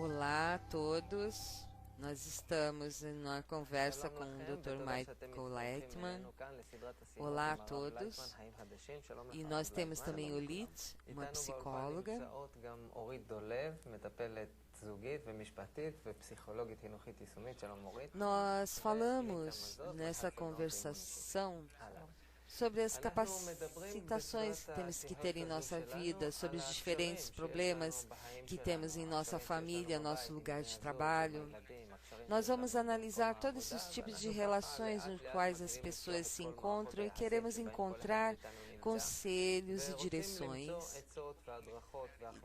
Olá a todos, nós estamos em uma conversa com o Dr. Michael Leitman. Olá a todos, e nós temos também o Lit, uma psicóloga. Nós falamos nessa conversação sobre as capacitações que temos que ter em nossa vida, sobre os diferentes problemas que temos em nossa família, nosso lugar de trabalho. Nós vamos analisar todos os tipos de relações nos quais as pessoas se encontram e queremos encontrar conselhos e direções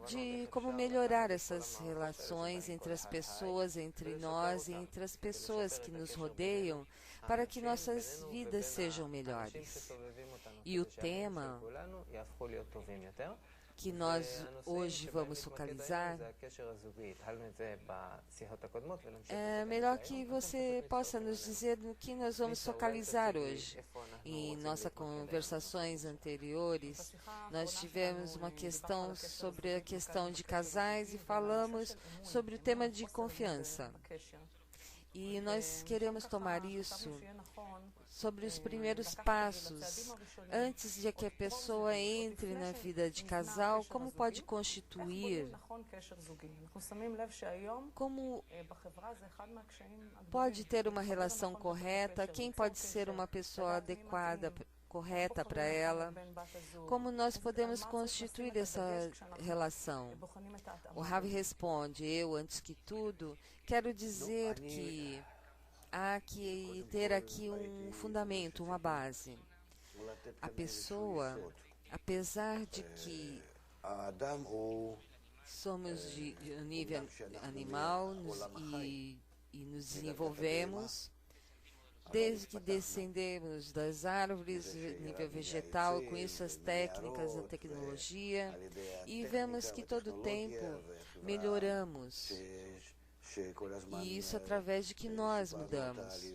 de como melhorar essas relações entre as pessoas, entre nós e entre as pessoas que nos rodeiam, para que nossas vidas sejam melhores. E o tema que nós hoje vamos focalizar é melhor que você possa nos dizer no que nós vamos focalizar hoje. Em nossas conversações anteriores, nós tivemos uma questão sobre a questão de casais e falamos sobre o tema de confiança. E nós queremos tomar isso sobre os primeiros passos, antes de que a pessoa entre na vida de casal, como pode constituir, como pode ter uma relação correta, quem pode ser uma pessoa adequada, correta para ela, como nós podemos constituir essa relação. O Ravi responde: eu, antes que tudo, quero dizer que há que ter aqui um fundamento, uma base. A pessoa, apesar de que somos de nível animal e nos desenvolvemos, desde que descendemos das árvores, nível vegetal, com isso as técnicas, a tecnologia, e vemos que todo o tempo melhoramos. E isso através de que nós mudamos.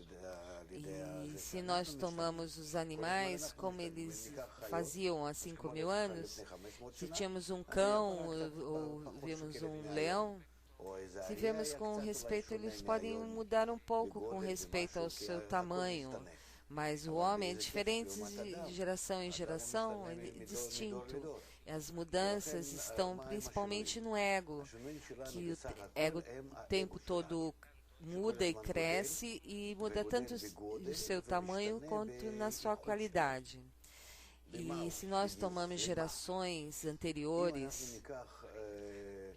E se nós tomamos os animais como eles faziam há 5.000 anos, se tínhamos um cão ou vimos um leão, se vemos com respeito, eles podem mudar um pouco com respeito ao seu tamanho, mas o homem é diferente de geração em geração, ele é distinto. As mudanças estão principalmente no ego, que o ego o tempo todo muda e cresce e muda tanto no seu tamanho quanto na sua qualidade. E se nós tomamos gerações anteriores,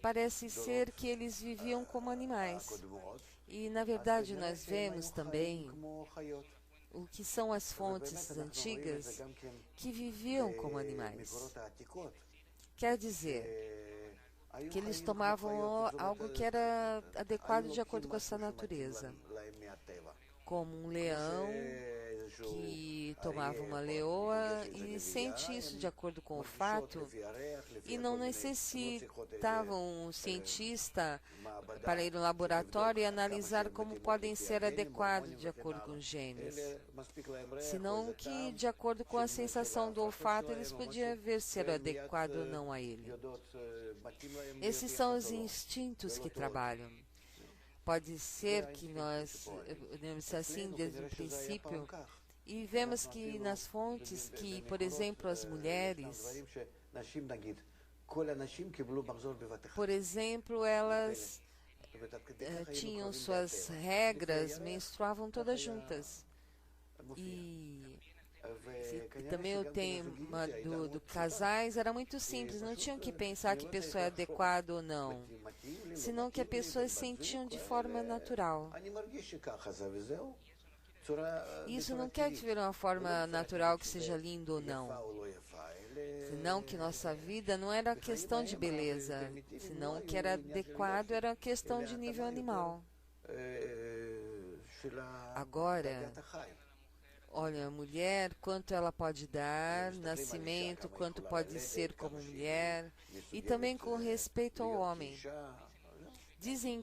parece ser que eles viviam como animais. E, na verdade, nós vemos também o que são as fontes antigas que viviam como animais. Quer dizer que eles tomavam algo que era adequado de acordo com essa natureza, como um leão que tomava uma leoa e sente isso de acordo com o fato, e não necessitava um cientista para ir no laboratório e analisar como podem ser adequados de acordo com os genes, senão que de acordo com a sensação do olfato eles podiam ver se era adequado ou não a ele. Esses são os instintos que trabalham. Pode ser que nós podemos assim desde o princípio, e vemos que nas fontes que, por exemplo, as mulheres, por exemplo, elas tinham suas regras, menstruavam todas juntas. E também o tema do casais era muito simples, não tinham que pensar que a pessoa é adequada ou não, senão que as pessoas sentiam de forma natural. Isso não quer dizer uma forma natural que seja lindo ou não, senão que nossa vida não era questão de beleza, senão que era adequado era questão de nível animal. Agora, olha, a mulher, quanto ela pode dar, nascimento, quanto pode ser como mulher, e também com respeito ao homem. Dizem,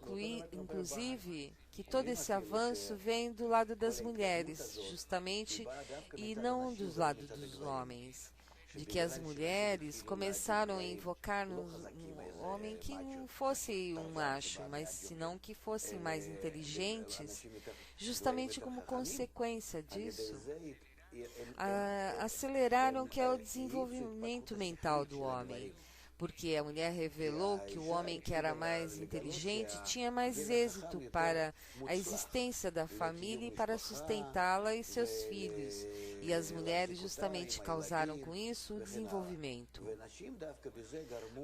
inclusive, que todo esse avanço vem do lado das mulheres, justamente, e não do lado dos homens. de que as mulheres começaram a invocar no homem que não fosse um macho, mas senão que fossem mais inteligentes, justamente como consequência disso, aceleraram que é o desenvolvimento mental do homem. Porque a mulher revelou que o homem que era mais inteligente tinha mais êxito para a existência da família e para sustentá-la e seus filhos. E as mulheres justamente causaram com isso o desenvolvimento.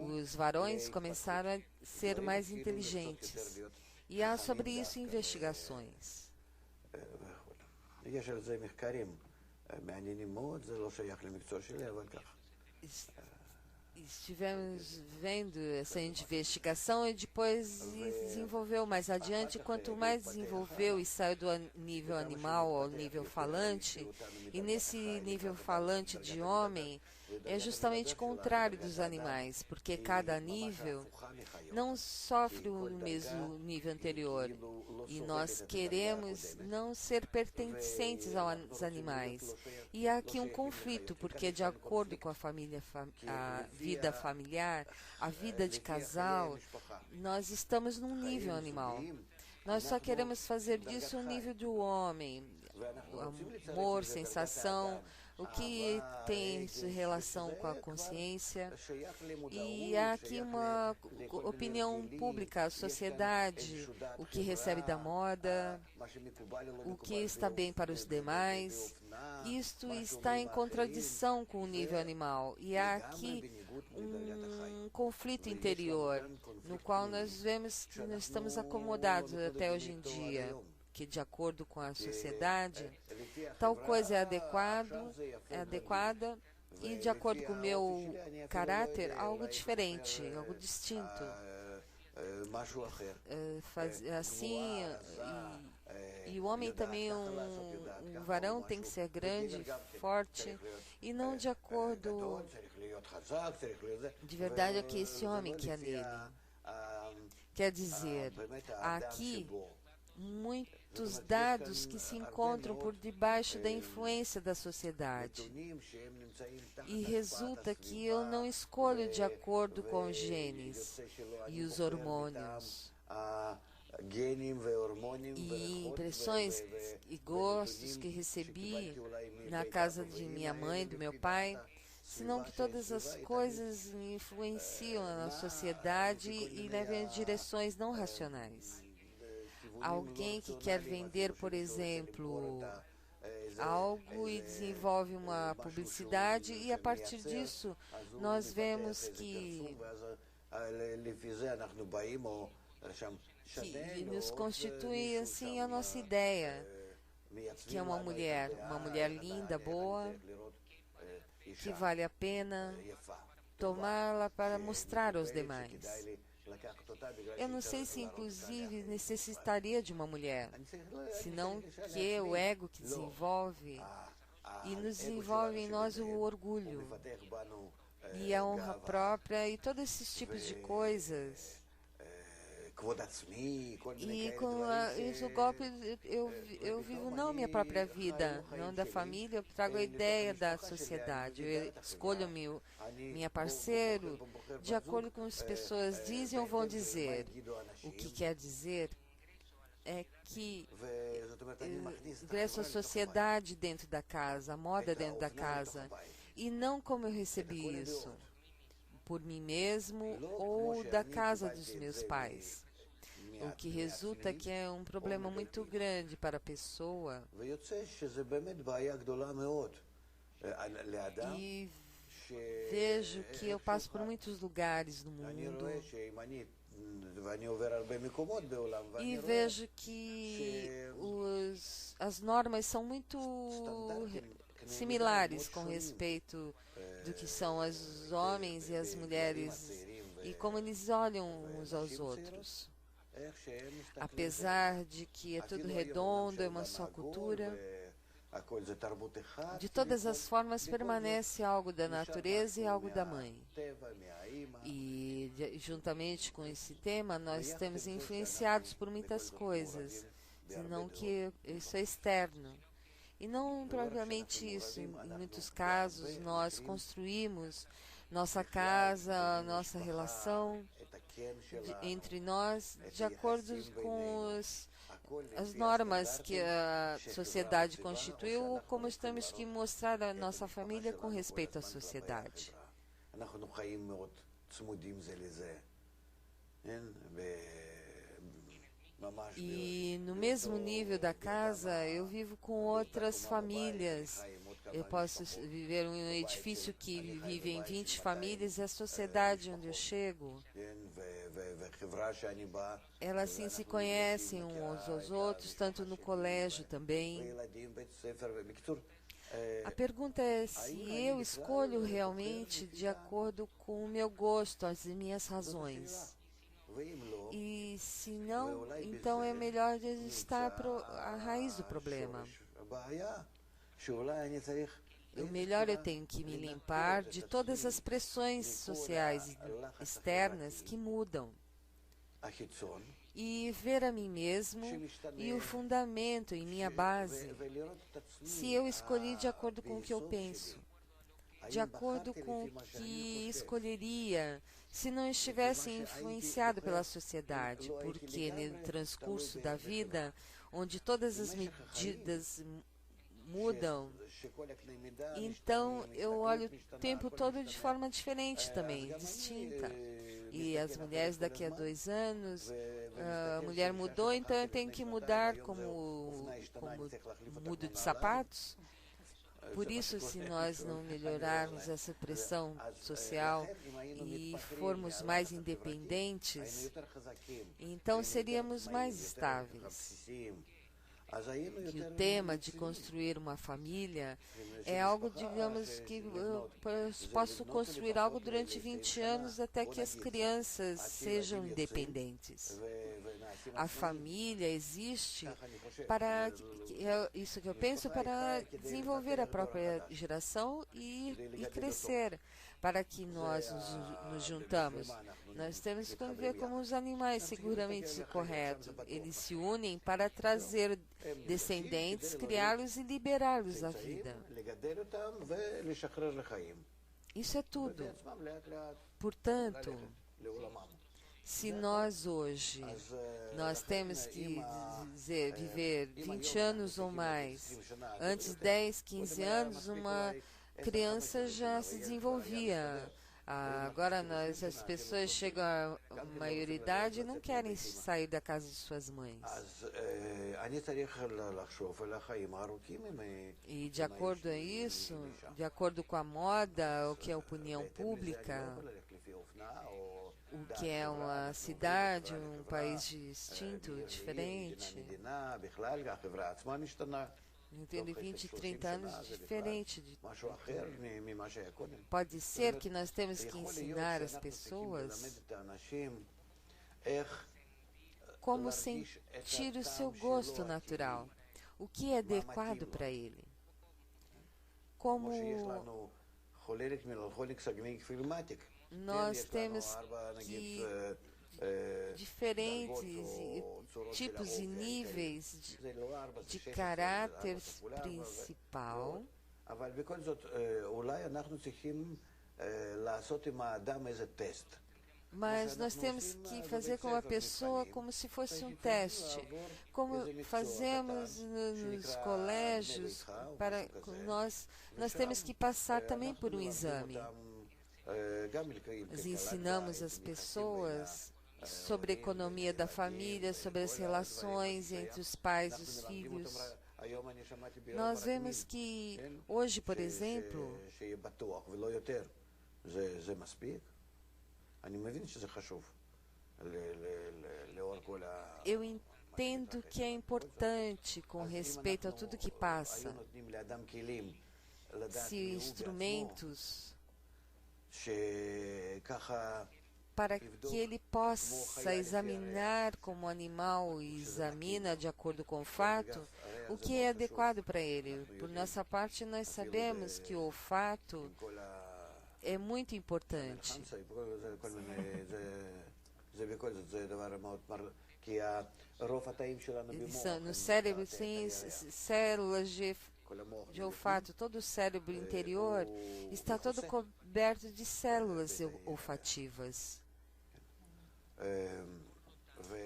Os varões começaram a ser mais inteligentes. E há sobre isso investigações. Estivemos vendo essa investigação e depois desenvolveu mais adiante. Quanto mais desenvolveu e saiu do nível animal ao nível falante, e nesse nível falante de homem é justamente contrário dos animais, porque cada nível não sofre o mesmo nível anterior, e nós queremos não ser pertencentes aos animais. E há aqui um conflito, porque de acordo com a vida familiar, a vida de casal, nós estamos num nível animal. Nós só queremos fazer disso um nível do homem, amor, sensação, o que tem relação com a consciência. E há aqui uma opinião pública, a sociedade, o que recebe da moda, o que está bem para os demais. Isto está em contradição com o nível animal. E há aqui um conflito interior, no qual nós vemos que nós estamos acomodados até hoje em dia, que de acordo com a sociedade, tal coisa é adequada, e de acordo com o meu caráter, algo diferente, algo distinto. Assim, e o homem também, um varão tem que ser grande, forte, e não de acordo de verdade é que esse homem que é nele. Quer dizer, há aqui muitos dados que se encontram por debaixo da influência da sociedade. E resulta que eu não escolho de acordo com os genes e os hormônios. E impressões e gostos que recebi na casa de minha mãe, do meu pai, senão que todas as coisas influenciam na sociedade e levam em direções não racionais. Alguém que quer vender, por exemplo, algo e desenvolve uma publicidade, e a partir disso nós vemos que nos constitui assim a nossa ideia, que é uma mulher linda, boa, que vale a pena tomá-la para mostrar aos demais. Eu não sei se inclusive necessitaria de uma mulher, senão que o ego que desenvolve e nos desenvolve em nós o orgulho e a honra própria e todos esses tipos de coisas. E com esse golpe eu vivo não minha própria vida, não da família, eu trago a ideia da sociedade. Eu escolho minha parceiro de acordo com o que as pessoas dizem ou vão dizer. O que quer dizer é que ingresso a sociedade dentro da casa, a moda dentro da casa, e não como eu recebi isso, por mim mesmo ou da casa dos meus pais. O que resulta que é um problema muito grande para a pessoa. E vejo que eu passo por muitos lugares no mundo. E vejo que as normas são muito similares com respeito do que são os homens e as mulheres e como eles olham uns aos outros. Apesar de que é tudo redondo, é uma só cultura, de todas as formas permanece algo da natureza e algo da mãe. E juntamente com esse tema, nós estamos influenciados por muitas coisas, senão que isso é externo. E não propriamente isso. Em muitos casos, nós construímos nossa casa, nossa relação entre nós de acordo com as normas que a sociedade constituiu, como temos que mostrar a nossa família com respeito à sociedade. E no mesmo nível da casa, eu vivo com outras famílias. Eu posso viver em um edifício que vivem 20 famílias e a sociedade onde eu chego, elas sim se conhecem uns aos outros, tanto no colégio também. A pergunta é se eu escolho realmente de acordo com o meu gosto, as minhas razões. E se não, então é melhor estar à raiz do problema. O melhor eu tenho que me limpar de todas as pressões sociais externas que mudam. E ver a mim mesmo e o fundamento em minha base. Se eu escolhi de acordo com o que eu penso, de acordo com o que escolheria se não estivesse influenciado pela sociedade, porque no transcurso da vida, onde todas as medidas mudam, então eu olho o tempo todo de forma diferente também, distinta. E as mulheres daqui a 2 anos, a mulher mudou, então eu tenho que mudar como mudo de sapatos. Por isso, se nós não melhorarmos essa pressão social e formos mais independentes, então seríamos mais estáveis. Que o tema de construir uma família é algo, digamos, que eu posso construir algo durante 20 anos até que as crianças sejam independentes. A família existe para, isso que eu penso, para desenvolver a própria geração e crescer, para que nós nos juntamos. Nós temos que conviver como os animais, seguramente correto. Eles se unem para trazer descendentes, criá-los e liberá-los à vida. Isso é tudo. Portanto, se nós hoje temos que viver 20 anos ou mais, antes 10, 15 anos, uma criança já se desenvolvia. Agora as pessoas chegam à maioridade e não querem sair da casa de suas mães. E de acordo a isso, de acordo com a moda, o que é a opinião pública, o que é uma cidade, um país distinto, diferente, entendo, 20, 30 anos diferente. Pode ser que nós temos que ensinar as pessoas como sentir o seu gosto natural, o que é adequado para ele. Como nós temos que diferentes tipos e níveis de caráter principal, mas nós temos que fazer com a pessoa como se fosse um teste, como fazemos nos colégios. Nós temos que passar também por um exame. Nós ensinamos as pessoas sobre a economia da família, sobre as relações entre os pais e os filhos. Nós vemos que hoje, por exemplo, eu entendo que é importante com respeito a tudo que passa. Se instrumentos para que ele possa examinar como o animal examina de acordo com o fato, o que é adequado para ele. Por nossa parte, nós sabemos que o olfato é muito importante. No cérebro tem células de de olfato, todo o cérebro interior está todo coberto de células olfativas.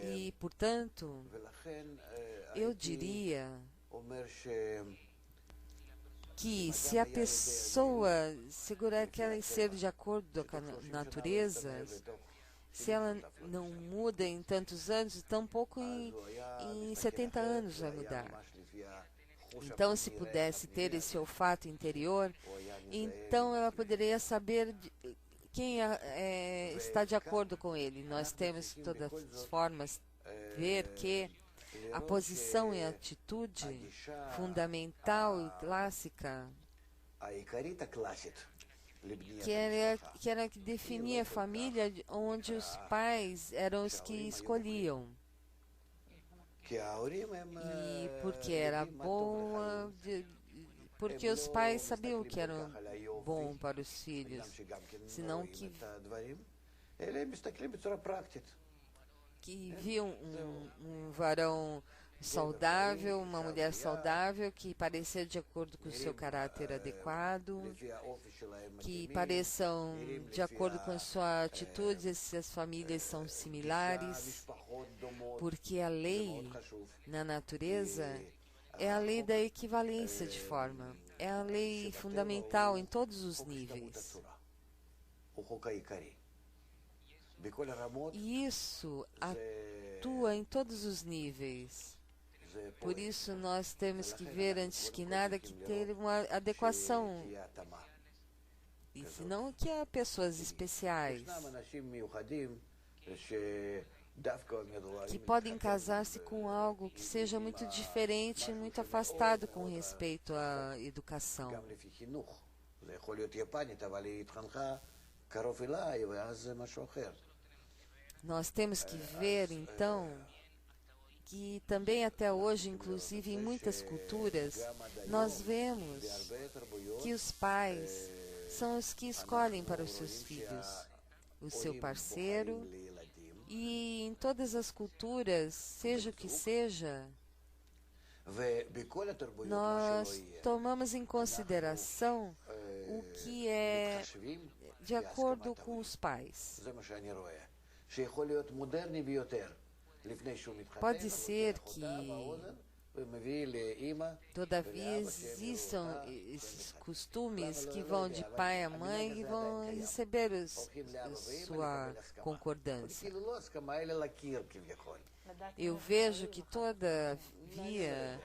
E, portanto, eu diria que se a pessoa segurar aquele ser de acordo com a natureza, se ela não muda em tantos anos, tampouco em 70 anos vai mudar. Então, se pudesse ter esse olfato interior, então ela poderia saber quem está de acordo com ele. Nós temos, de todas as formas, ver que a posição e a atitude fundamental e clássica que era que definia a família, onde os pais eram os que escolhiam. E porque era boa, porque os pais sabiam o que era bom para os filhos, senão que viam um varão saudável, uma mulher saudável, que parecia de acordo com o seu caráter adequado, que pareçam de acordo com a sua atitude, se as famílias são similares, porque a lei na natureza é a lei da equivalência de forma, é a lei fundamental em todos os níveis. E isso atua em todos os níveis. Por isso nós temos que ver, antes que nada, que ter uma adequação. E senão que há pessoas especiais que podem casar-se com algo que seja muito diferente, muito afastado com respeito à educação. Nós temos que ver, então, que também até hoje, inclusive em muitas culturas, nós vemos que os pais são os que escolhem para os seus filhos o seu parceiro, e em todas as culturas, seja o que seja, nós tomamos em consideração o que é de acordo com os pais. Pode ser que, todavia, existam esses costumes que vão de pai a mãe e vão receber sua concordância. Eu vejo que, todavia,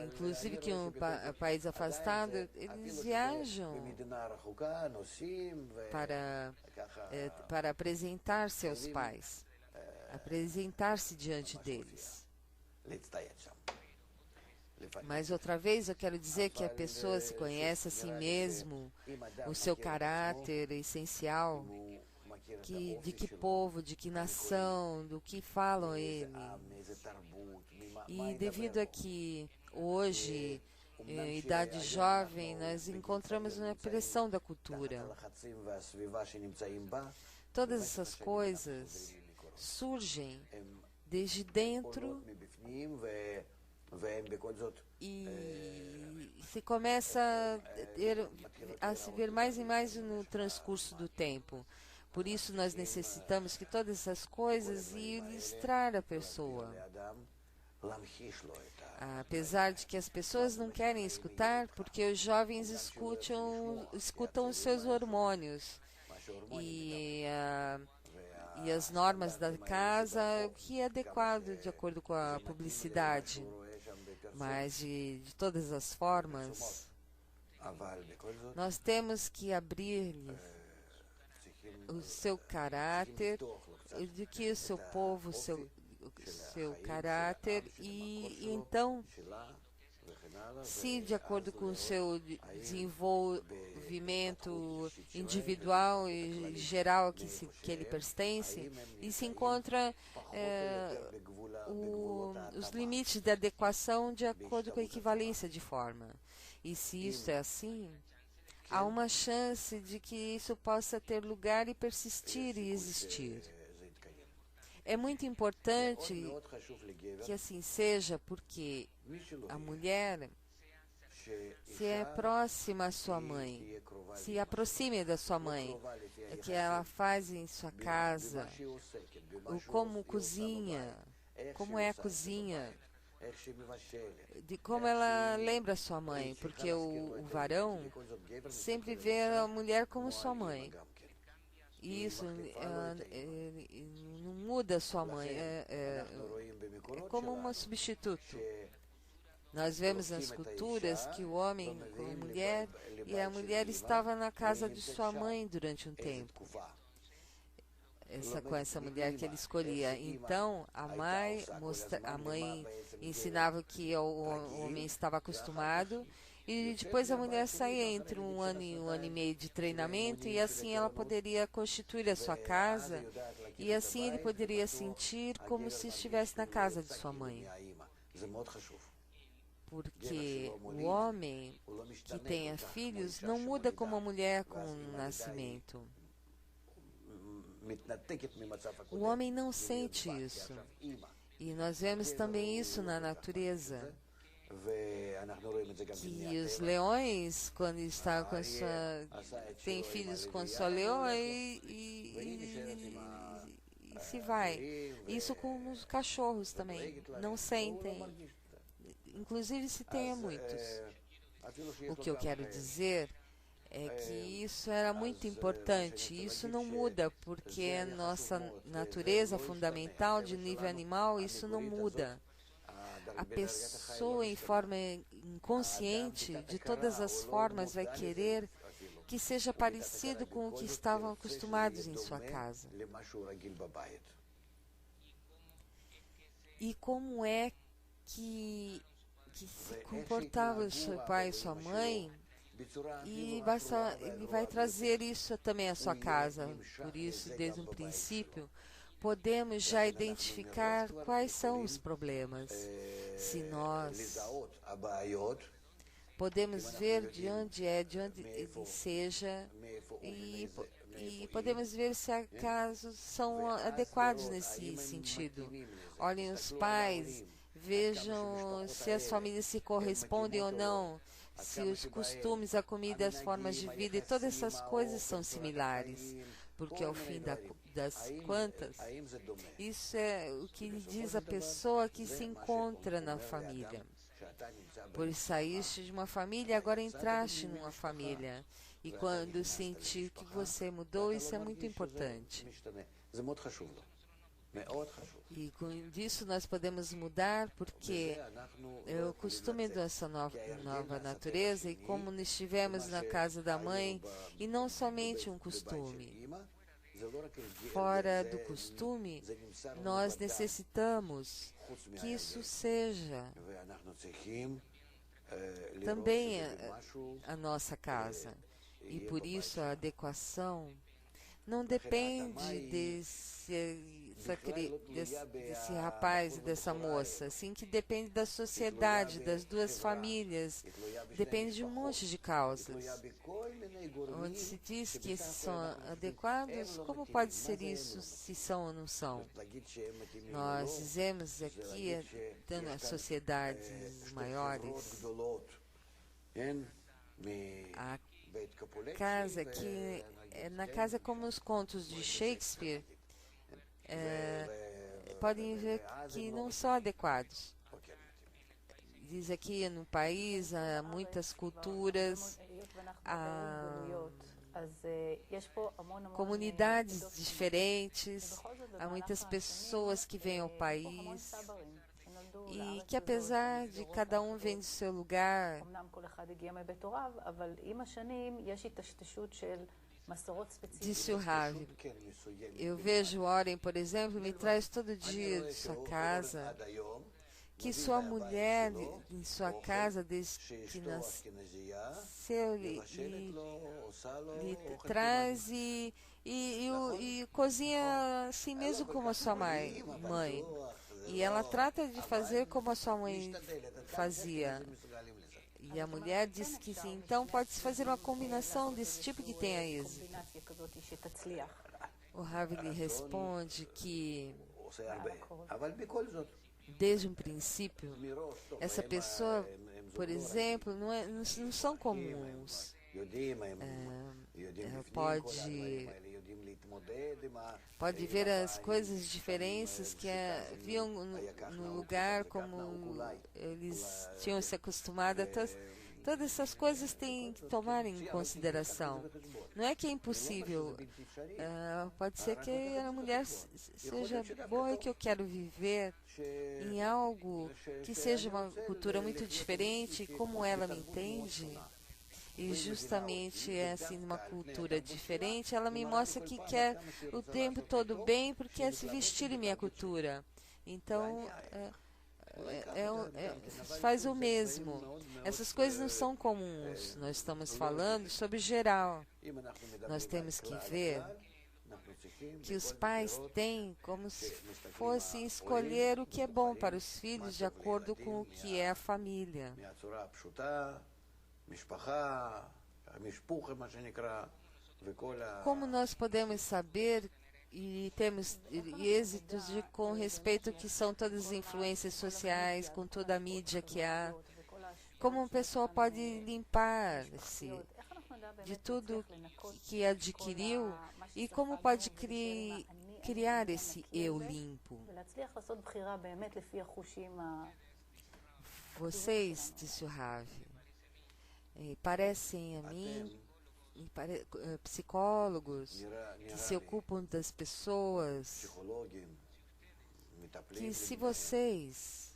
inclusive que um país afastado, eles viajam para apresentar-se aos pais, apresentar-se diante deles. Mas outra vez eu quero dizer que a pessoa se conhece a si mesmo, o seu caráter essencial, de que povo, de que nação, do que falam ele. E devido a que hoje, em idade jovem, nós encontramos uma pressão da cultura. Todas essas coisas surgem desde dentro e se começa a se ver mais e mais no transcurso do tempo. Por isso nós necessitamos que todas essas coisas ilustrar a pessoa. Apesar de que as pessoas não querem escutar, porque os jovens escutam os seus hormônios e as normas da casa, o que é adequado de acordo com a publicidade. Mas, de todas as formas, nós temos que abrir-lhes o seu caráter, de que o seu povo, o seu caráter, e então, se de acordo com o seu desenvolvimento individual e geral que ele pertence, e se encontra os limites de adequação de acordo com a equivalência de forma. E se isso é assim, há uma chance de que isso possa ter lugar e persistir e existir. É muito importante que assim seja, porque a mulher se é próxima à sua mãe, se aproxime da sua mãe, o que ela faz em sua casa, ou como cozinha, como é a cozinha, de como ela lembra sua mãe, porque o varão sempre vê a mulher como sua mãe. E isso não muda sua mãe, é como um substituto. Nós vemos nas culturas que o homem com a mulher e a mulher estava na casa de sua mãe durante um tempo. Com essa mulher que ele escolhia. Então, a mãe ensinava que o homem estava acostumado e depois a mulher saía entre um ano e um ano e meio de treinamento e assim ela poderia constituir a sua casa e assim ele poderia sentir como se estivesse na casa de sua mãe. Porque o homem que tenha filhos não muda como a mulher com o nascimento. O homem não sente isso. E nós vemos também isso na natureza. Que os leões, quando estão com têm filhos com sua leoa e se vai. Isso com os cachorros também. Não sentem. Inclusive se tenha muitos. O que eu quero dizer é que isso era muito importante. Isso não muda, porque a nossa natureza fundamental de nível animal, isso não muda. A pessoa, em forma inconsciente, de todas as formas, vai querer que seja parecido com o que estavam acostumados em sua casa. E como é que se comportava o seu pai e sua mãe? E ele vai trazer isso também à sua casa. Por isso, desde um princípio, podemos já identificar quais são os problemas. Se nós podemos ver de onde ele seja, e podemos ver se acasos são adequados nesse sentido. Olhem os pais, vejam se as famílias se correspondem ou não, se os costumes, a comida, as formas de vida e todas essas coisas são similares. Porque ao fim das contas, isso é o que diz a pessoa que se encontra na família. Por saíste de uma família, agora entraste numa família. E quando sentir que você mudou, isso é muito importante. E com isso nós podemos mudar porque é o costume dessa nova natureza e como estivemos na casa da mãe, e não somente um costume. Fora do costume, nós necessitamos que isso seja também a nossa casa. E por isso a adequação não depende desse rapaz e dessa moça, assim que depende da sociedade, das duas famílias, depende de um monte de causas. Onde se diz que esses são adequados, como pode ser isso se são ou não são? Nós dizemos aqui, dando as sociedades maiores, a casa que na casa como os contos de Shakespeare, podem ver que não são adequados. Diz aqui no país há muitas culturas, há comunidades diferentes, há muitas pessoas que vêm ao país e que apesar de cada um vem do seu lugar, disse o Ravi, eu vejo Oren, por exemplo, me traz todo dia de sua casa, que sua mulher em sua casa, desde que nasceu, lhe traz e cozinha assim mesmo como a sua mãe. E ela trata de fazer como a sua mãe fazia. E a mulher diz que sim, então pode-se fazer uma combinação desse tipo que tenha êxito. O Ravi lhe responde que desde um princípio, essa pessoa por exemplo, não são comuns. Pode ver as coisas, diferenças que haviam no lugar, como eles tinham se acostumado a todas essas coisas têm que tomar em consideração. Não é que é impossível. Pode ser que a mulher seja boa e que eu quero viver em algo que seja uma cultura muito diferente, como ela me entende. E justamente assim, numa cultura diferente, ela me mostra que quer o tempo todo bem porque quer se vestir em minha cultura. Então, faz o mesmo. Essas coisas não são comuns. Nós estamos falando sobre geral. Nós temos que ver que os pais têm como se fossem escolher o que é bom para os filhos de acordo com o que é a família. Como nós podemos saber e temos êxitos com respeito que são todas as influências sociais, com toda a mídia que há? Como uma pessoa pode limpar-se de tudo que adquiriu e como pode criar esse eu limpo? Vocês, disse o Ravi, parecem a mim psicólogos que se ocupam das pessoas, que se vocês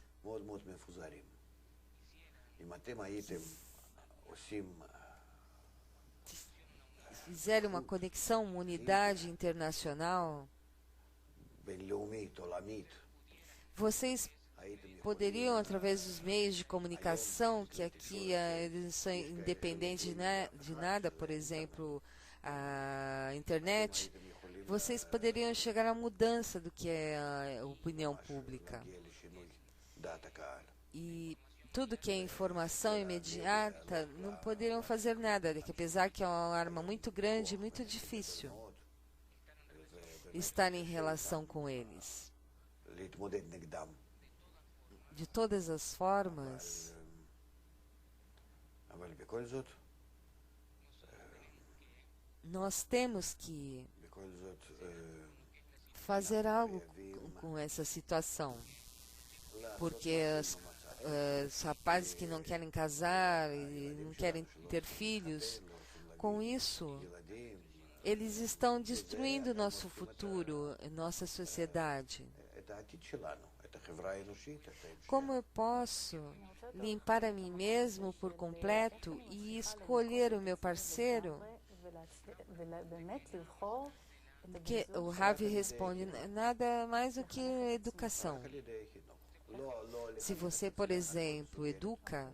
fizerem uma conexão, uma unidade internacional, vocês poderiam, através dos meios de comunicação, que aqui eles não são independentes de nada, por exemplo, a internet, vocês poderiam chegar à mudança do que é a opinião pública. E tudo que é informação imediata, não poderiam fazer nada, que apesar que é uma arma muito grande e muito difícil estar em relação com eles. De todas as formas, nós temos que fazer algo com essa situação, porque os rapazes que não querem casar e não querem ter filhos, com isso, eles estão destruindo nosso futuro, nossa sociedade. Como eu posso limpar a mim mesmo por completo e escolher o meu parceiro? Que o Ravi responde, nada mais do que educação. Se você, por exemplo, educa,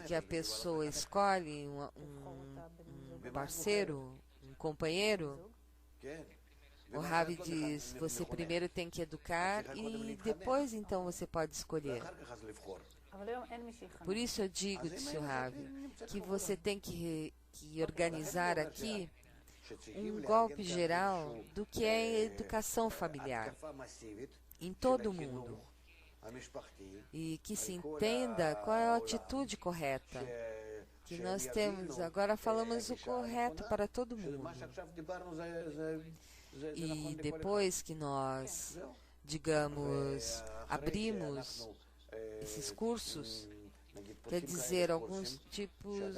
que a pessoa escolhe um parceiro, um companheiro, o Ravi diz, você primeiro tem que educar e depois então você pode escolher. Por isso eu digo, disse o Ravi, que você tem que organizar aqui um golpe geral do que é a educação familiar em todo o mundo e que se entenda qual é a atitude correta que nós temos. Agora falamos o correto para todo mundo. E depois que nós, digamos, abrimos esses cursos, quer dizer, alguns tipos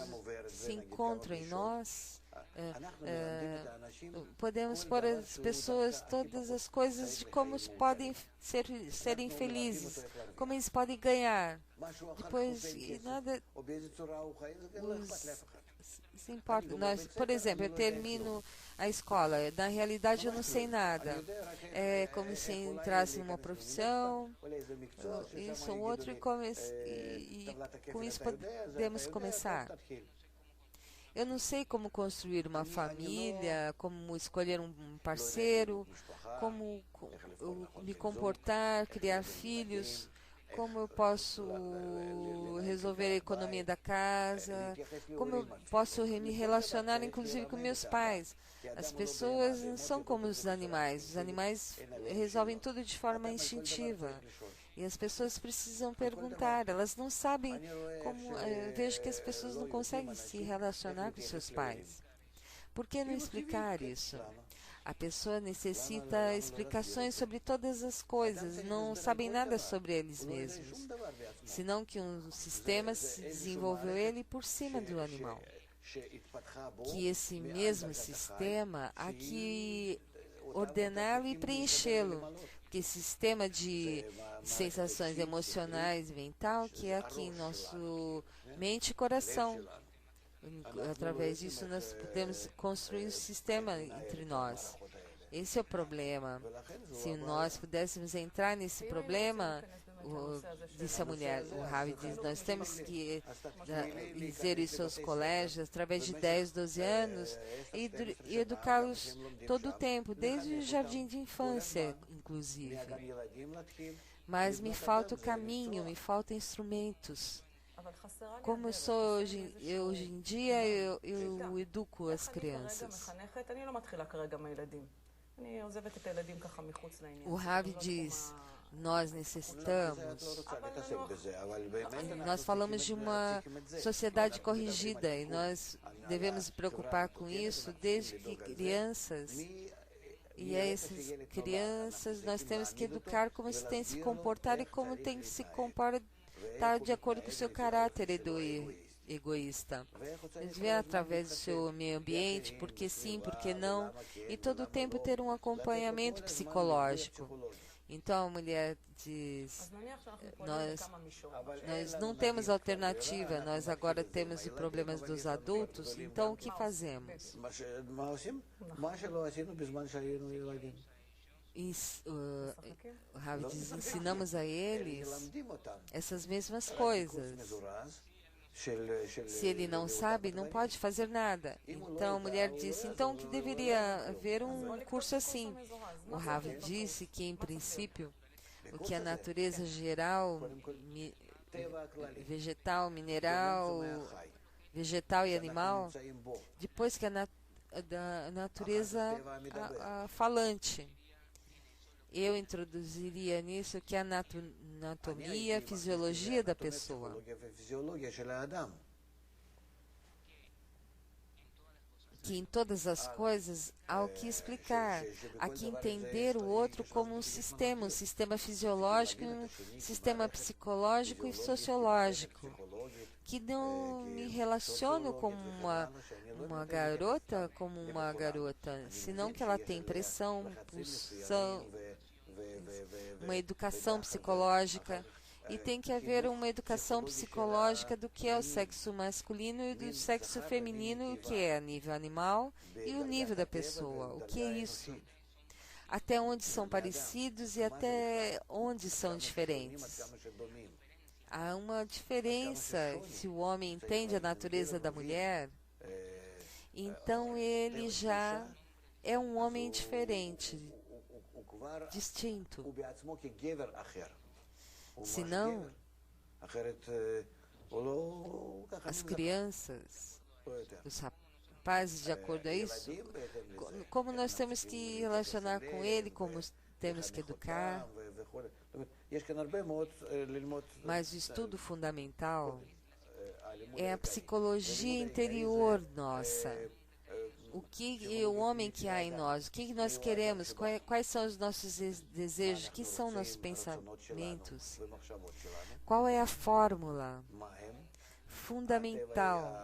se encontram em nós, podemos pôr as pessoas todas as coisas de como podem serem felizes, como eles podem ganhar. Depois, nada se importa. Nós, por exemplo, eu termino a escola, na realidade eu não sei nada. É como se entrasse numa profissão, isso ou outro, e com isso podemos começar. Eu não sei como construir uma família, como escolher um parceiro, como me comportar, criar filhos, como eu posso resolver a economia da casa, como eu posso me relacionar inclusive com meus pais. As pessoas não são como os animais resolvem tudo de forma instintiva. E as pessoas precisam perguntar, elas não sabem como. Eu vejo que as pessoas não conseguem se relacionar com seus pais. Por que não explicar isso? A pessoa necessita explicações sobre todas as coisas, não sabem nada sobre eles mesmos, senão que um sistema se desenvolveu ele por cima do animal. Que esse mesmo sistema há que ordená-lo e preenchê-lo, porque esse sistema de sensações emocionais e mental que é aqui em nosso mente e coração. Através disso nós podemos construir um sistema entre nós. Esse é o problema. Se nós pudéssemos entrar nesse problema, disse a mulher, o Ravi diz, nós temos que dizer isso aos colégios através de 10, 12 anos e educá-los todo o tempo, desde o jardim de infância, inclusive. Mas me falta o caminho, me faltam instrumentos. Como eu sou hoje em dia, eu educo as crianças. O Ravi diz, nós necessitamos, nós falamos de uma sociedade corrigida e nós devemos nos preocupar com isso desde que crianças. E a essas crianças nós temos que educar como se tem que se comportar e como tem que se comportar de acordo com o seu caráter egoísta. Eles veem através do seu meio ambiente, porque sim, porque não, e todo o tempo ter um acompanhamento psicológico. Então a mulher diz, nós não temos alternativa, nós agora temos os problemas dos adultos, então o que fazemos? O Rav diz, ensinamos a eles essas mesmas coisas. Se ele não sabe, não pode fazer nada. Então a mulher disse, então que deveria haver um curso assim. O Rav disse que, em princípio, o que a natureza geral, vegetal, mineral, vegetal e animal, depois que a natureza falante. Eu introduziria nisso que a anatomia, a fisiologia da pessoa. Que em todas as coisas há o que explicar, há que entender o outro como um sistema fisiológico, um sistema psicológico e sociológico. Que não me relaciono com uma garota como uma garota, senão que ela tem pressão, pulsão, uma educação psicológica, e tem que haver uma educação psicológica do que é o sexo masculino e do sexo feminino, o que é a nível animal e o nível da pessoa. O que é isso? Até onde são parecidos e até onde são diferentes. Há uma diferença. Se o homem entende a natureza da mulher, então ele já é um homem diferente, distinto. Senão, as crianças, os rapazes, de acordo a isso, como nós temos que relacionar com ele, como temos que educar. Mas o estudo fundamental é a psicologia interior nossa. O que o homem que há em nós, o que nós queremos, quais são os nossos desejos, o que são nossos pensamentos, qual é a fórmula fundamental,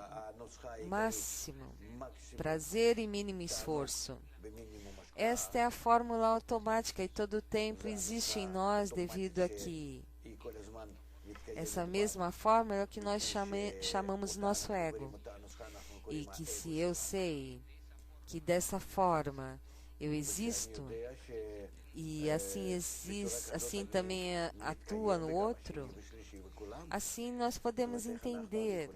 máximo, prazer e mínimo esforço. Esta é a fórmula automática e todo o tempo existe em nós devido a que essa mesma fórmula é o que nós chamamos nosso ego. E que se eu sei que dessa forma eu existo e assim assim também atua no outro, assim nós podemos entender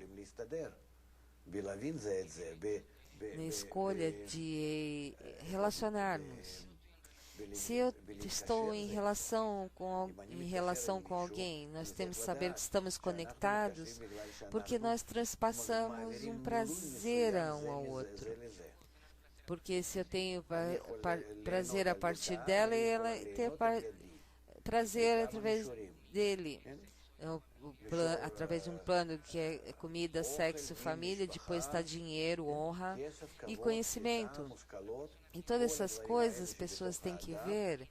na escolha de relacionarmos. Se eu estou em relação com alguém, nós temos que saber que estamos conectados, porque nós transpassamos um prazer um ao outro. Porque se eu tenho prazer a partir dela, e ela ter prazer através dele, através de um plano que é comida, sexo, família, depois está dinheiro, honra e conhecimento. E todas essas coisas as pessoas têm que ver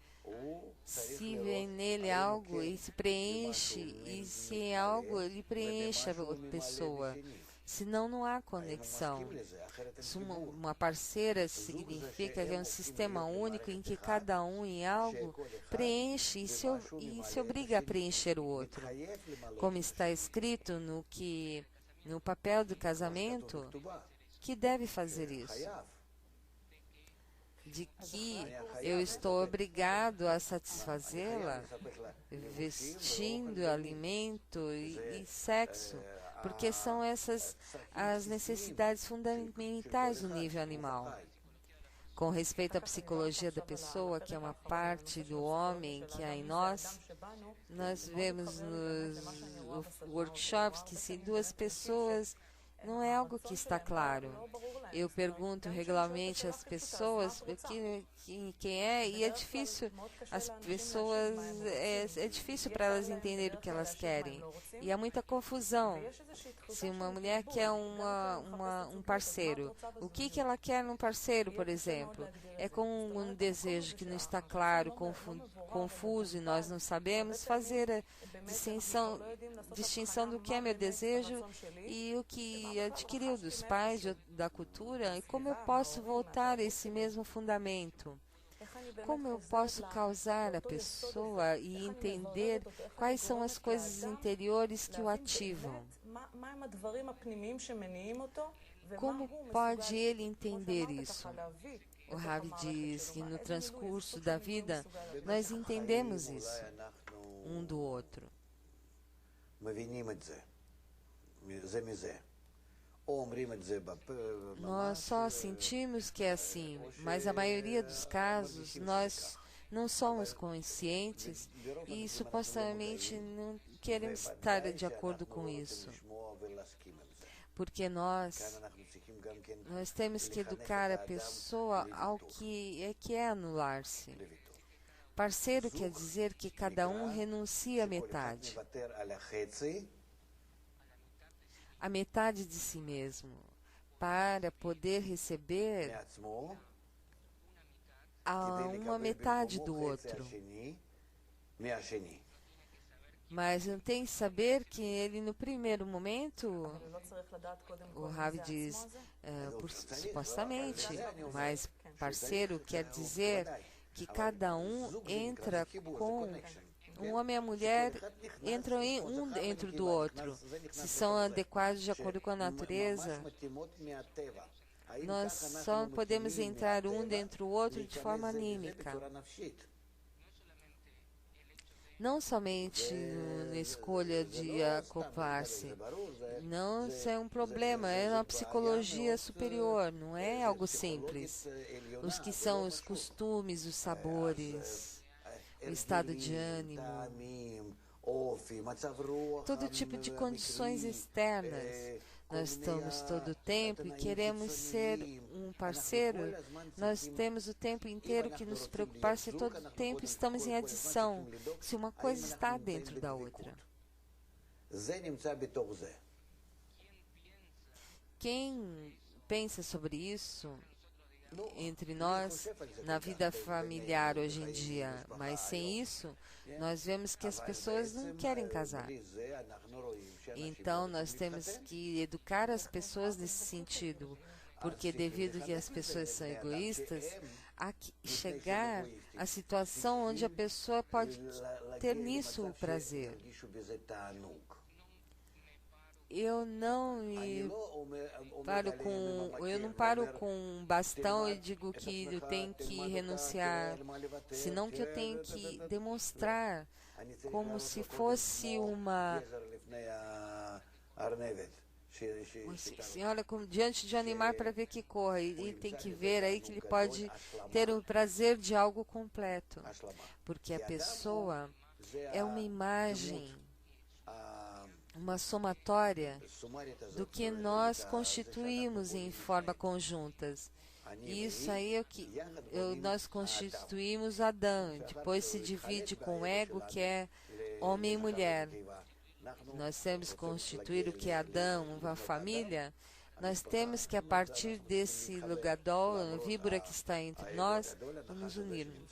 se vê nele algo e se preenche, e se é algo ele preenche a pessoa. Senão não há conexão. Uma parceira significa que é um sistema único em que cada um em algo preenche e se obriga a preencher o outro. Como está escrito no papel do casamento, que deve fazer isso. De que eu estou obrigado a satisfazê-la, vestindo, alimento e sexo, porque são essas as necessidades fundamentais do nível animal. Com respeito à psicologia da pessoa, que é uma parte do homem que há em nós, nós vemos nos workshops que se duas pessoas não é algo que está claro. Eu pergunto regularmente às pessoas quem é, e é difícil. As pessoas é difícil para elas entenderem o que elas querem. E há muita confusão. Se uma mulher quer um parceiro, o que ela quer num parceiro, por exemplo? É com um desejo que não está claro, confuso, e nós não sabemos fazer a distinção do que é meu desejo e o que adquiriu dos pais, da cultura, e como eu posso voltar a esse mesmo fundamento. Como eu posso causar a pessoa e entender quais são as coisas interiores que o ativam? Como pode ele entender isso? O Rav diz que no transcurso da vida nós entendemos isso um do outro. Nós só sentimos que é assim, mas a maioria dos casos nós não somos conscientes e supostamente não queremos estar de acordo com isso. Porque nós temos que educar a pessoa ao que é anular-se. Parceiro quer dizer que cada um renuncia a metade. A metade de si mesmo, para poder receber uma metade do outro. Mas não tem que saber que ele, no primeiro momento, o Rav diz, supostamente, mas parceiro quer dizer que cada um entra com... Um homem e a mulher entram um dentro do outro. Se são adequados de acordo com a natureza, nós só podemos entrar um dentro do outro de forma anímica. Não somente na escolha de acoplar-se. Não, isso é um problema, é uma psicologia superior, não é algo simples. Os que são os costumes, os sabores, o estado de ânimo, todo tipo de condições externas. Nós estamos todo o tempo e queremos ser um parceiro. Nós temos o tempo inteiro que nos preocupar se todo o tempo estamos em adição, se uma coisa está dentro da outra. Quem pensa sobre isso entre nós na vida familiar hoje em dia, mas sem isso nós vemos que as pessoas não querem casar. Então nós temos que educar as pessoas nesse sentido, porque devido que as pessoas são egoístas, há que chegar à situação onde a pessoa pode ter nisso o prazer. Eu não paro com um bastão e digo que eu tenho que renunciar, senão que eu tenho que demonstrar como se fosse uma senhora diante de um animal para ver que corre, e tem que ver aí que ele pode ter o prazer de algo completo, porque a pessoa é uma imagem, uma somatória do que nós constituímos em forma conjuntas. Isso aí é o que nós constituímos Adão. Depois se divide com o ego, que é homem e mulher. Nós temos que constituir o que é Adão, uma família. Nós temos que, a partir desse Gadol, víbora que está entre nós, nos unirmos.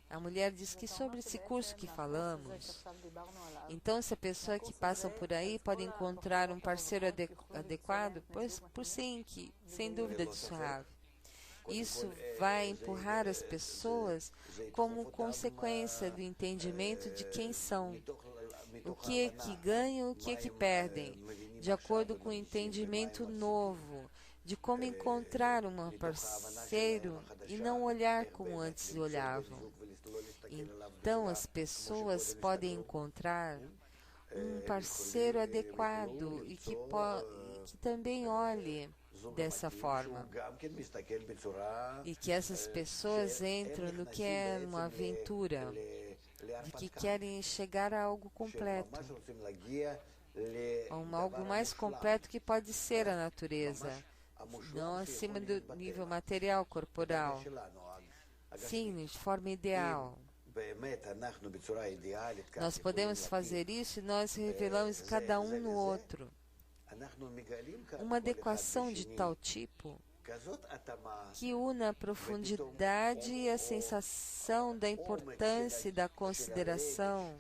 A mulher diz que sobre esse curso que falamos, então se a pessoa que passa por aí pode encontrar um parceiro adequado, pois por sim, que sem dúvida disso, Rav. Isso vai empurrar as pessoas como consequência do entendimento de quem são, o que é que ganham, o que é que perdem, de acordo com o entendimento novo, de como encontrar um parceiro e não olhar como antes olhavam. Então as pessoas podem encontrar um parceiro adequado e que também olhe dessa forma. E que essas pessoas entram no que é uma aventura, de que querem chegar a algo completo, a algo mais completo que pode ser a natureza, não acima do nível material, corporal. Sim, de forma ideal. Nós podemos fazer isso e nós revelamos cada um no outro uma adequação de tal tipo que una a profundidade e a sensação da importância e da consideração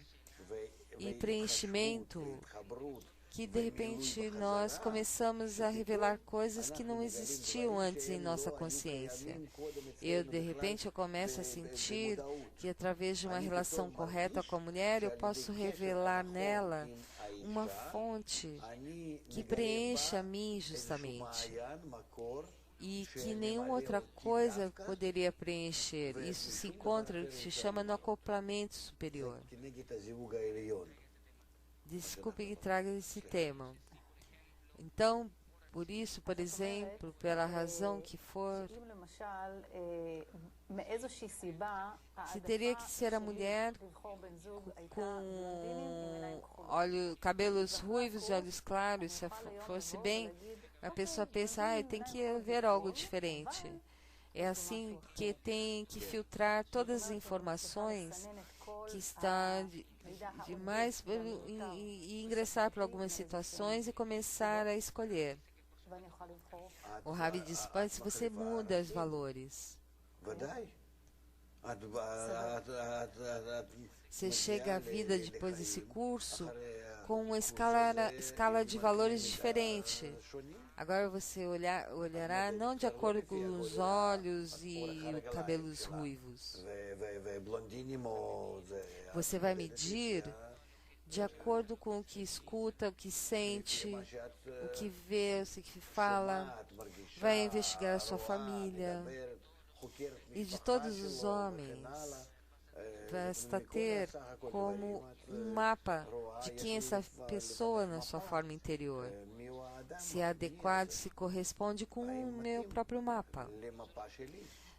e preenchimento, que de repente nós começamos a revelar coisas que não existiam antes em nossa consciência. De repente eu começo a sentir que através de uma relação correta com a mulher eu posso revelar nela uma fonte que preenche a mim justamente e que nenhuma outra coisa poderia preencher. Isso se encontra, se chama no acoplamento superior. Desculpe que traga esse tema. Então, por isso, por exemplo, pela razão que for, se teria que ser a mulher com cabelos ruivos e olhos claros, se fosse bem, a pessoa pensa, tem que haver algo diferente. É assim que tem que filtrar todas as informações que está demais e ingressar para algumas situações e começar a escolher. O Rabi diz, se você muda os valores, você chega à vida depois desse curso com uma escala de valores diferente. Agora você olhará não de acordo com os olhos e cabelos ruivos. Você vai medir de acordo com o que escuta, o que sente, o que vê, o que fala. Vai investigar a sua família. E de todos os homens, basta ter como um mapa de quem é essa pessoa na sua forma interior. Se é adequado, se corresponde com o meu próprio mapa.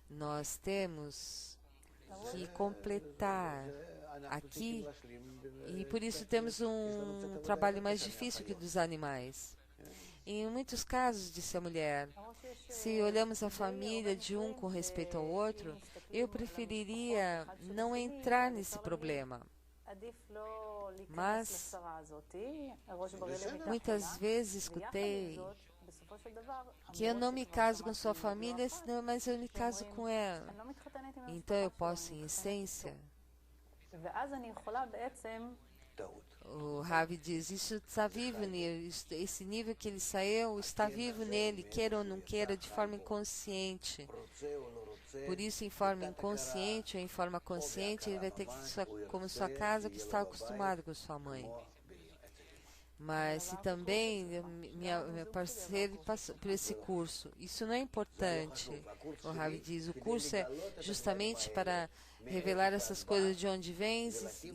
Nós temos que completar aqui, e por isso temos um trabalho mais difícil que o dos animais. Em muitos casos, disse a mulher, se olhamos a família de um com respeito ao outro, eu preferiria não entrar nesse problema. Mas muitas vezes escutei que eu não me caso com sua família, mas eu me caso com ela. Então eu posso, em essência, o Ravi diz, isso está vivo nele, esse nível que ele saiu está vivo nele, queira ou não queira, de forma inconsciente. Por isso, em forma inconsciente ou em forma consciente, ele vai ter que, como sua casa, que está acostumado com sua mãe. Mas se também minha parceira passou por esse curso, isso não é importante. O Ravi diz, o curso é justamente para revelar essas coisas de onde vêm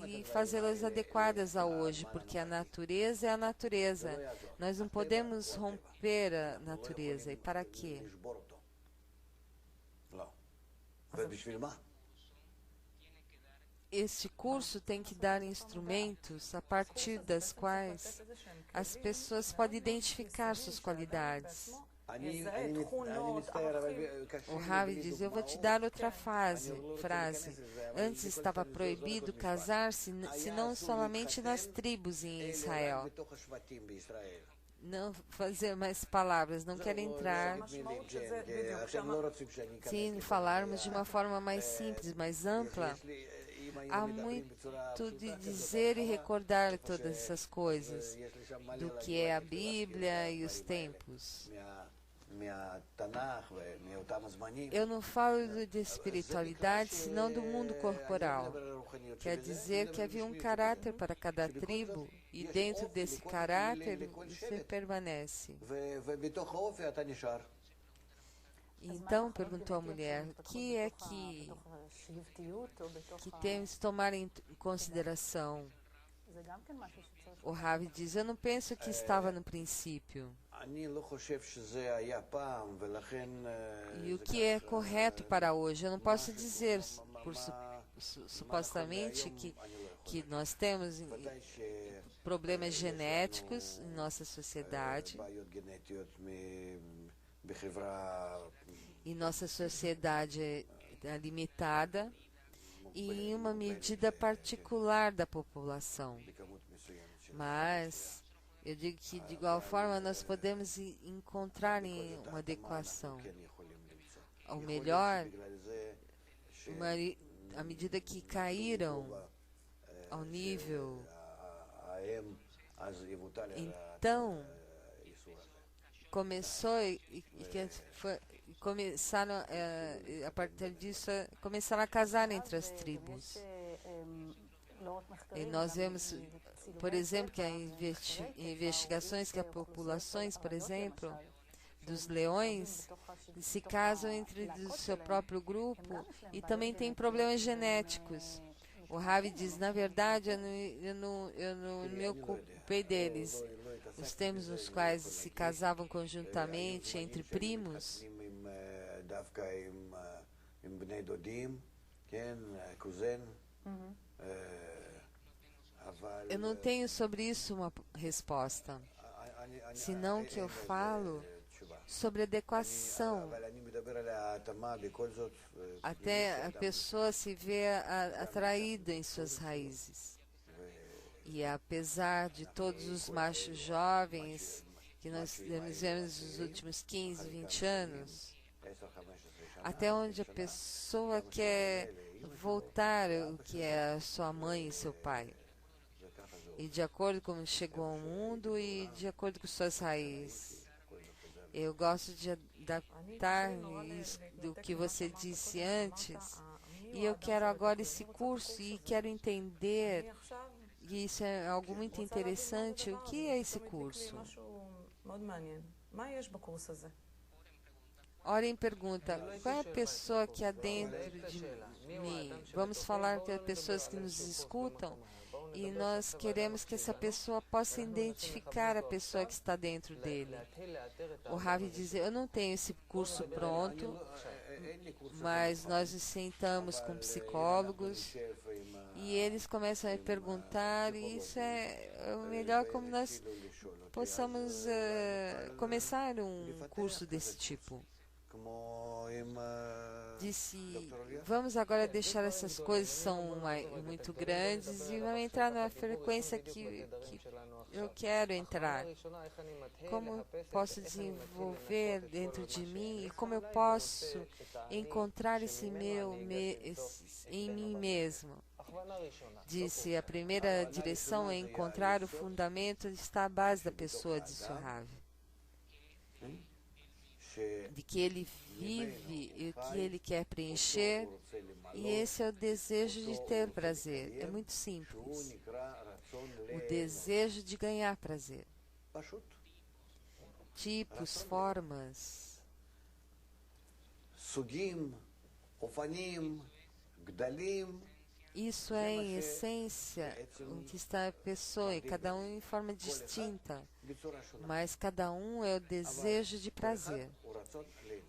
e fazê-las adequadas a hoje, porque a natureza é a natureza. Nós não podemos romper a natureza. E para quê? Este curso tem que dar instrumentos a partir das quais as pessoas podem identificar suas qualidades. O Ravi diz, eu vou te dar outra frase. Antes estava proibido casar-se, se não somente nas tribos em Israel. Não fazer mais palavras, não quero entrar. Sim, falarmos de uma forma mais simples, mais ampla. Há muito de dizer e recordar todas essas coisas, do que é a Bíblia e os tempos. Eu não falo de espiritualidade, senão do mundo corporal. Quer dizer que havia um caráter para cada tribo, e dentro desse caráter você permanece. Então, perguntou a mulher, o que é que temos que tomar em consideração? O Ravi diz, eu não penso que estava no princípio. E o que é correto para hoje? Eu não posso dizer, supostamente, que nós temos problemas genéticos em nossa sociedade. E nossa sociedade é limitada e em uma medida particular da população. Mas eu digo que, de igual forma, nós podemos encontrar uma adequação. Ou melhor, à medida que caíram ao nível, então começou começaram a partir disso começaram a casar entre as tribos. E nós vemos, por exemplo, que há investigações que as populações, por exemplo, dos leões se casam entre do seu próprio grupo e também tem problemas genéticos. O Ravi diz, na verdade, eu não me ocupei deles. Os tempos nos quais se casavam conjuntamente entre primos. Eu não tenho sobre isso uma resposta, senão que eu falo sobre adequação. Até a pessoa se vê atraída em suas raízes. E apesar de todos os machos jovens que nós vemos nos últimos 15, 20 anos, até onde a pessoa quer voltar o que é a sua mãe e seu pai. E de acordo com como chegou ao mundo e de acordo com suas raízes. Eu gosto de adaptar isso do que você disse antes. E eu quero agora esse curso e quero entender, e isso é algo muito interessante, o que é esse curso? Orem pergunta, qual é a pessoa que há dentro de mim? Vamos falar que as pessoas que nos escutam, e nós queremos que essa pessoa possa identificar a pessoa que está dentro dele. O Ravi diz, eu não tenho esse curso pronto, mas nós nos sentamos com psicólogos e eles começam a perguntar, e isso é o melhor como nós possamos começar um curso desse tipo. Disse, vamos agora deixar essas coisas são muito grandes e vamos entrar numa frequência que eu quero entrar. Como posso desenvolver dentro de mim e como eu posso encontrar esse em mim mesmo? Disse, a primeira direção é encontrar o fundamento que está à base da pessoa, disse o Ravi. De que ele vive e o que ele quer preencher, e esse é o desejo de ter prazer. É muito simples. O desejo de ganhar prazer. Tipos, formas, isso é, em essência, onde está a pessoa, e cada um em forma distinta, mas cada um é o desejo de prazer.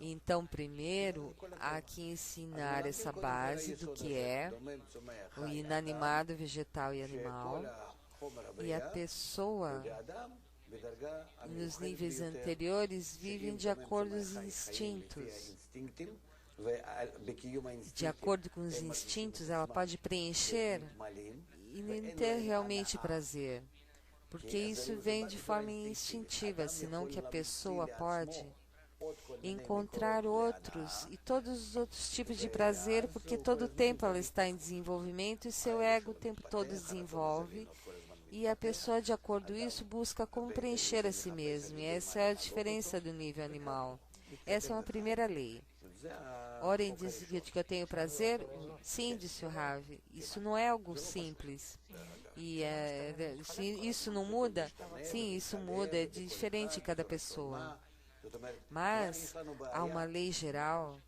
Então, primeiro, há que ensinar essa base do que é o inanimado, vegetal e animal, e a pessoa nos níveis anteriores vivem de acordo com os instintos. De acordo com os instintos, ela pode preencher e não ter realmente prazer, porque isso vem de forma instintiva, senão que a pessoa pode encontrar outros e todos os outros tipos de prazer, porque todo o tempo ela está em desenvolvimento e seu ego o tempo todo desenvolve, e a pessoa, de acordo com isso, busca como preencher a si mesma. E essa é a diferença do nível animal. Essa é uma primeira lei. Oren diz que eu tenho prazer? Sim, disse o Rav. Isso não é algo simples. E isso não muda? Sim, isso muda. É diferente em cada pessoa. Mas há uma lei geral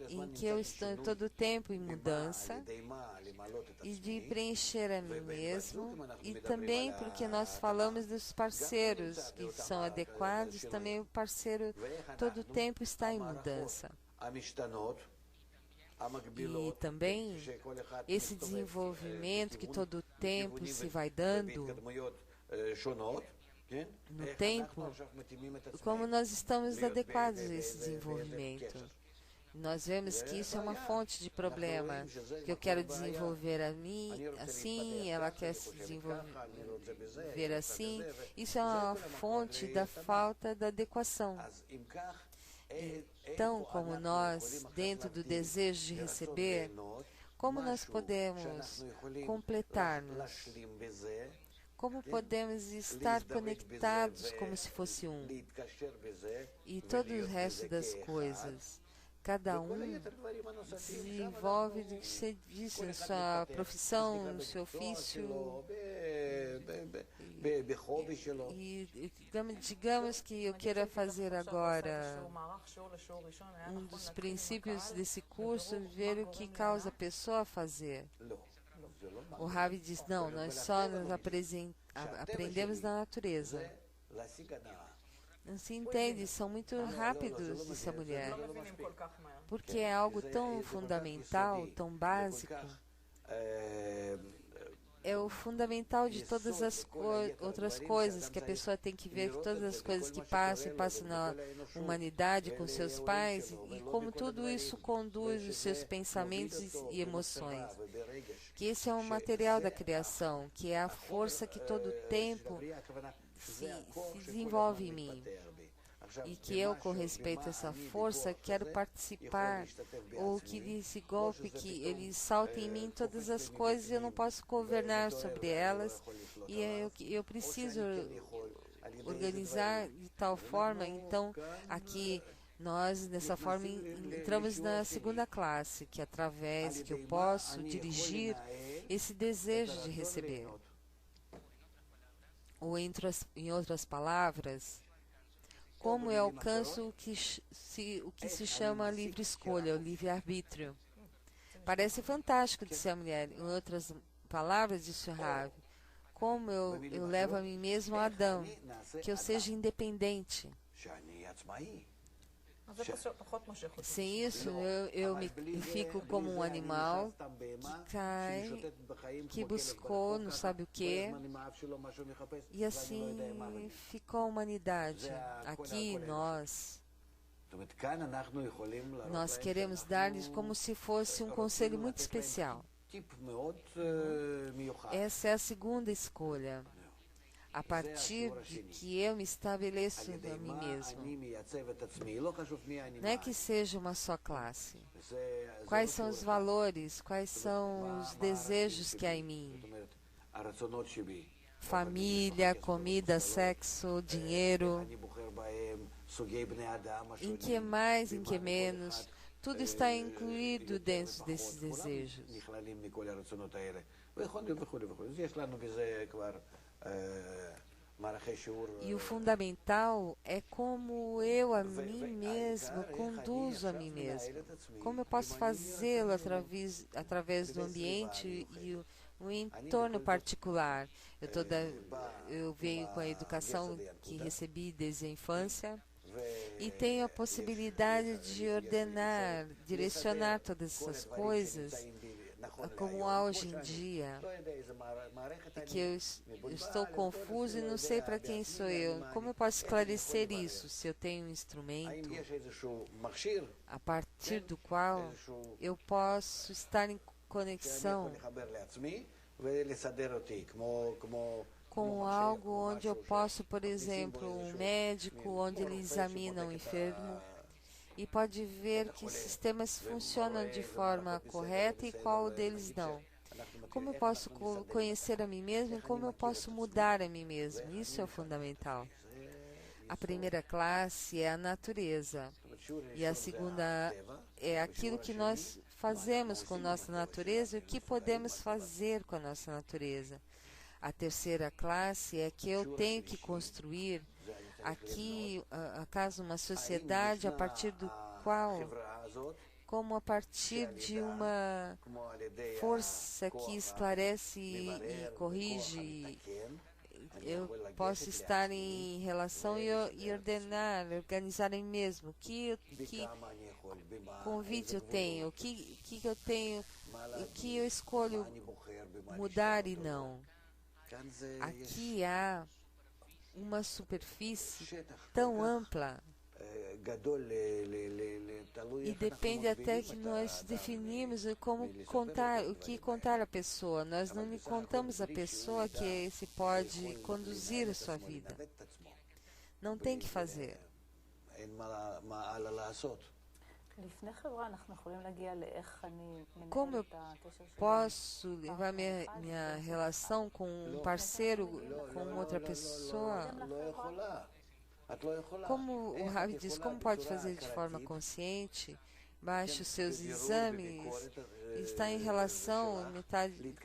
em que eu estou todo o tempo em mudança e de preencher a mim mesmo, e também porque nós falamos dos parceiros que são adequados, também o parceiro todo o tempo está em mudança. E também esse desenvolvimento que todo o tempo se vai dando no tempo, como nós estamos adequados a esse desenvolvimento. Nós vemos que isso é uma fonte de problema, que eu quero desenvolver a mim assim, ela quer se desenvolver assim. Isso é uma fonte da falta da adequação. Então, como nós, dentro do desejo de receber, como nós podemos completar-nos? Como podemos estar conectados como se fosse um? E todo o resto das coisas. Cada um desenvolve, você disse, na sua profissão, no seu ofício. E digamos que eu queira fazer agora um dos princípios desse curso, ver o que causa a pessoa a fazer. O Rav diz, não, nós só nos aprendemos da natureza. Não se entende, são muito rápidos, disse a mulher, porque é algo tão fundamental, tão básico. É o fundamental de todas as outras coisas, que a pessoa tem que ver, que todas as coisas que passam na humanidade com seus pais, e como tudo isso conduz os seus pensamentos e emoções. Que esse é um material da criação, que é a força que todo o tempo se desenvolve em mim, e que eu, com respeito a essa força, quero participar, ou que esse golpe que ele salta em mim todas as coisas, eu não posso governar sobre elas, e eu preciso organizar de tal forma. Então aqui nós, nessa forma, entramos na segunda classe, que através que eu posso dirigir esse desejo de receber. Ou em outras palavras, como eu alcanço o que se chama livre escolha, o livre-arbítrio. Parece fantástico, disse a mulher. Em outras palavras, disse o Rav, como eu levo a mim mesmo a Adão, que eu seja independente. Sem isso, eu fico como um animal que cai, que buscou não sabe o que, e assim ficou a humanidade. Aqui nós queremos dar-lhes como se fosse um conselho muito especial. Essa é a segunda escolha. A partir de que eu me estabeleço a mim mesmo. Não é que seja uma só classe. Quais são os valores, quais são os desejos que há em mim? Família, comida, sexo, dinheiro. Em que mais, em que menos, tudo está incluído dentro desses desejos. E o fundamental é como eu a mim mesmo conduzo a mim mesmo. Como eu posso fazê-lo através do ambiente e o entorno particular. Eu venho com a educação que recebi desde a infância e tenho a possibilidade de ordenar, direcionar todas essas coisas como há hoje em dia, que eu estou confuso e não sei para quem sou eu. Como eu posso esclarecer isso se eu tenho um instrumento a partir do qual eu posso estar em conexão com algo onde eu posso, por exemplo, um médico, onde ele examina um enfermo e pode ver que sistemas funcionam de forma correta e qual deles não. Como eu posso conhecer a mim mesmo e como eu posso mudar a mim mesmo? Isso é o fundamental. A primeira classe é a natureza e a segunda é aquilo que nós fazemos com nossa natureza e o que podemos fazer com a nossa natureza. A terceira classe é que eu tenho que construir aqui, acaso, uma sociedade a partir do qual, como a partir de uma força que esclarece e corrige, eu posso estar em relação e ordenar, organizar em mim mesmo. Que convite eu tenho? O que eu tenho? O que eu escolho mudar e não? Aqui há uma superfície tão ampla e depende até que nós definimos como contar, o que contar a pessoa. Nós não lhe contamos a pessoa que se pode conduzir a sua vida. Não tem que fazer. Como eu posso levar minha relação com um parceiro, com outra pessoa? Como o Ravi diz, como pode fazer de forma consciente? Baixe os seus exames, está em relação metade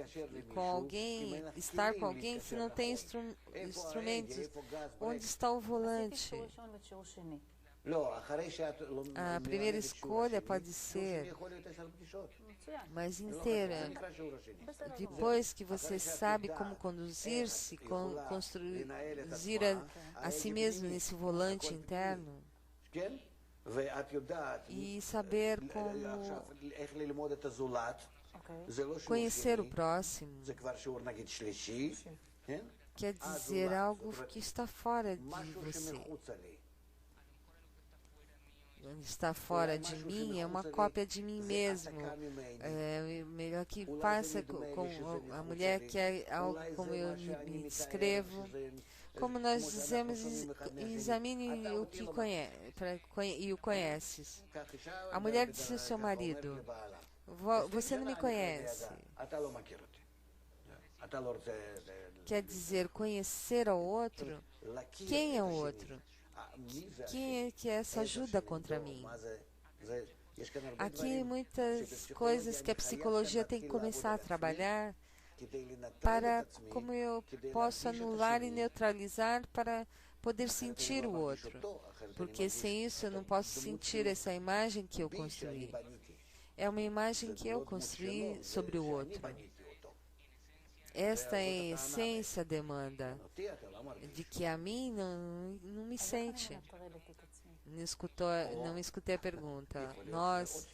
com alguém, estar com alguém se não tem instrumentos. Onde está o volante? A primeira escolha pode ser mais inteira. Depois que você sabe como conduzir-se, conduzir a si mesmo nesse volante interno, e saber como conhecer o próximo, quer dizer algo que está fora de você. Está fora de mim é uma cópia de mim mesmo. É melhor que passe com a mulher que é algo como eu me descrevo. Como nós dizemos, examine o que e o conheces. A mulher disse ao seu marido: você não me conhece. Quer dizer, conhecer ao outro. Quem é o outro? Quem é que essa ajuda contra mim? Aqui muitas coisas que a psicologia tem que começar a trabalhar para como eu posso anular e neutralizar para poder sentir o outro. Porque sem isso eu não posso sentir essa imagem que eu construí. É uma imagem que eu construí sobre o outro. Esta é a essência a demanda de que a mim não me sente. Não escutei a pergunta. Nós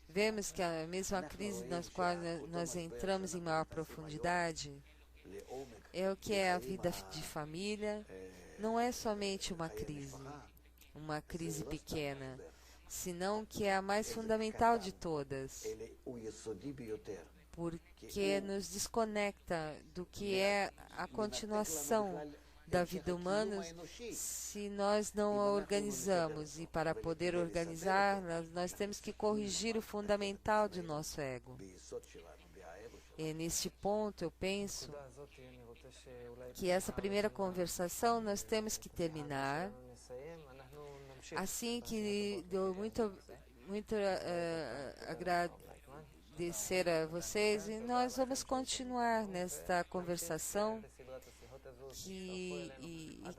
vemos que a mesma crise nas quais nós entramos em maior profundidade é o que é a vida de família. Não é somente uma crise pequena, senão que é a mais fundamental de todas, porque nos desconecta do que é a continuação da vida humana se nós não a organizamos. E para poder organizar, nós temos que corrigir o fundamental de nosso ego. E neste ponto eu penso que essa primeira conversação nós temos que terminar. Assim que deu muito agradecer a vocês e nós vamos continuar nesta conversação e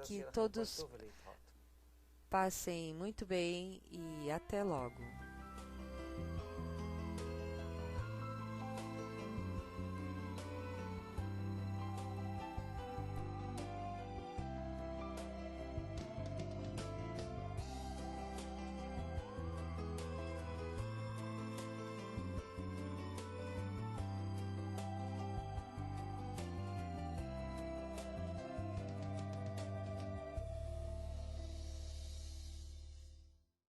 que todos passem muito bem e até logo.